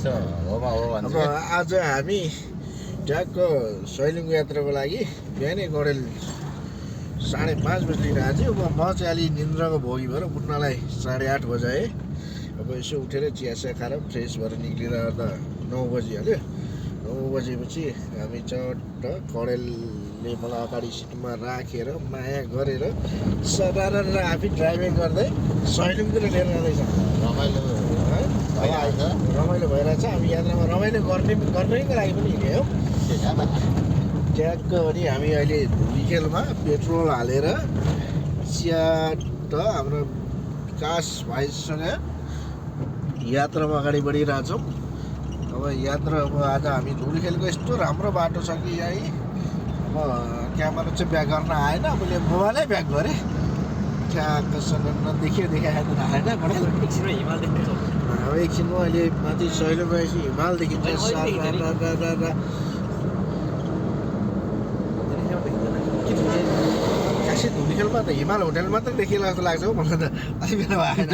यसो होमा हो अब भन्छ आज हामी ट्याक्क सैलुङ यात्राको लागि बिहानै गडेल 5:30 बजी लिएर आएको थियो। म चाहिँ अलि निन्द्राको भोगी भएर उठ्नलाई 8:30 बजाएँ। अब यसो उठेर चियासिया खाएर फ्रेस भएर निक्लिएर त 9 बजिहाल्यो। 9 बजेपछि हामी चट्ट कडेलले मलाई अगाडि सिटमा राखेर माया गरेर सदार आफै ड्राइभिङ गर्दै सैलुङतिर लिएर जाँदैछ। रमाइलो भइरहेको छ रमाइलो भइरहेछ। हामी यात्रामा रमाइलो गर्नैको लागि पनि हिँड्यो हो। ट्याक्क पनि हामी अहिले धुलीखेलमा पेट्रोल हालेर च्याट्ट हाम्रो विकास भाइसँग यात्रामा अगाडि बढिरहेछौँ। अब यात्रा आज हामी धुलीखेलको यस्तो राम्रो बाटो छ कि यहीँ अब क्यामेरा चाहिँ ब्याक गर्न आएन। मैले मोबाइलै ब्याक गरेँ। ठ्याक्कसँग देखाएन एकछिनमा हिमाल देख्ने अब एकछिनमा अहिले माथि सैलो गएपछि हिमाल देखिन्छ। खासै धुलीखेलमा त हिमाल होटेल मात्रै देखिएला जस्तो लाग्छ हौ मलाई त। अलिक बेला भएन।